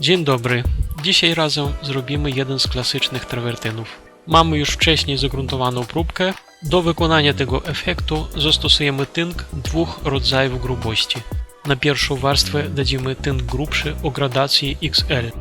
Dzień dobry. Dzisiaj razem zrobimy jeden z klasycznych trawertynów. Mamy już wcześniej zagruntowaną próbkę. Do wykonania tego efektu zastosujemy tynk dwóch rodzajów grubości. Na pierwszą warstwę dadzimy tynk grubszy o gradacji XL.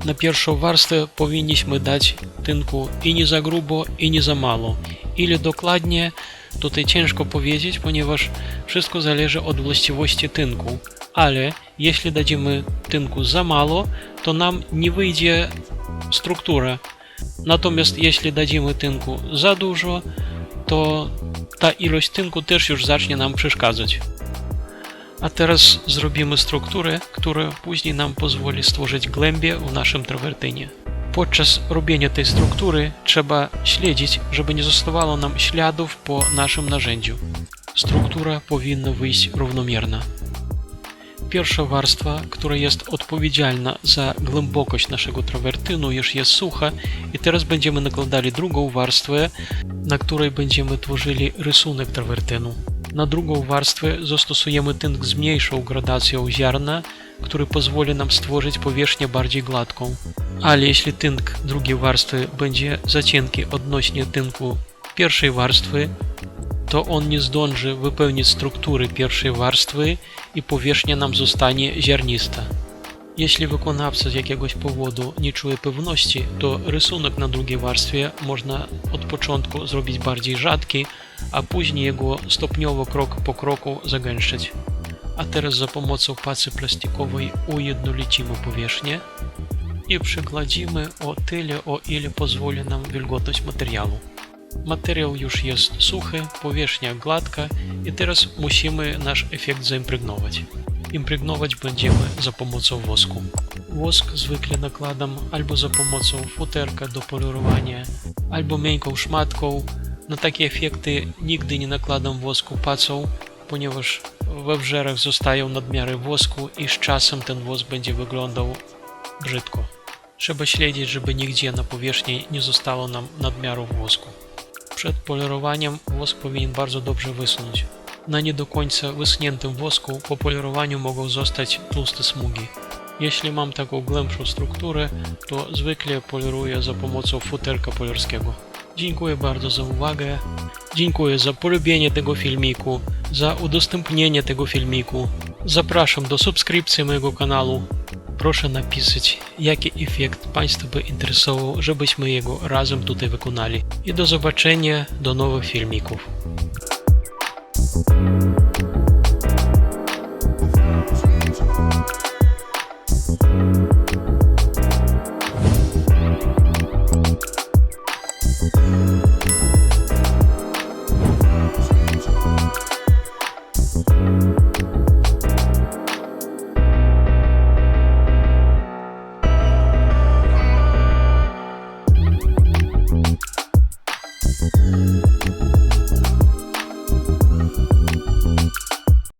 Na pierwszą warstwę powinniśmy dać tynku i nie za grubo, i nie za mało. Ile dokładnie, tutaj ciężko powiedzieć, ponieważ wszystko zależy od właściwości tynku. Ale jeśli dadzimy tynku za mało, to nam nie wyjdzie struktura. Natomiast jeśli dadzimy tynku za dużo, to ta ilość tynku też już zacznie nam przeszkadzać. A teraz zrobimy strukturę, która później nam pozwoli stworzyć głębię w naszym trawertynie. Podczas robienia tej struktury trzeba śledzić, żeby nie zostawało nam śladów po naszym narzędziu. Struktura powinna wyjść równomierna. Pierwsza warstwa, która jest odpowiedzialna za głębokość naszego trawertynu, już jest sucha i teraz będziemy nakładali drugą warstwę, na której będziemy tworzyli rysunek trawertynu. Na drugą warstwę zastosujemy tynk z mniejszą gradacją ziarna, który pozwoli nam stworzyć powierzchnię bardziej gładką. Ale jeśli tynk drugiej warstwy będzie za cienki odnośnie tynku pierwszej warstwy, to on nie zdąży wypełnić struktury pierwszej warstwy i powierzchnia nam zostanie ziarnista. Jeśli wykonawca z jakiegoś powodu nie czuje pewności, to rysunek na drugiej warstwie można od początku zrobić bardziej rzadki, a później jego stopniowo, krok po kroku zagęszczać. A teraz za pomocą pacy plastikowej ujednolicimy powierzchnię i przygładzimy o tyle, o ile pozwoli nam wilgotność materiału. Materiał już jest suchy, powierzchnia gładka i teraz musimy nasz efekt zaimpregnować. Impregnować będziemy za pomocą wosku. Wosk zwykle nakładam albo za pomocą futerka do polerowania, albo miękką szmatką. Na takie efekty nigdy nie nakładam wosku pacą, ponieważ we wżerach zostają nadmiary wosku i z czasem ten wosk będzie wyglądał brzydko. Trzeba śledzić, żeby nigdzie na powierzchni nie zostało nam nadmiaru wosku. Przed polerowaniem wosk powinien bardzo dobrze wyschnąć. Na nie do końca wyschniętym wosku po polerowaniu mogą zostać tłuste smugi. Jeśli mam taką głębszą strukturę, to zwykle poleruję za pomocą futerka polerskiego. Dziękuję bardzo za uwagę. Dziękuję za polubienie tego filmiku, za udostępnienie tego filmiku. Zapraszam do subskrypcji mojego kanału. Proszę napisać, jaki efekt Państwa by interesował, żebyśmy jego razem tutaj wykonali. I do zobaczenia, do nowych filmików.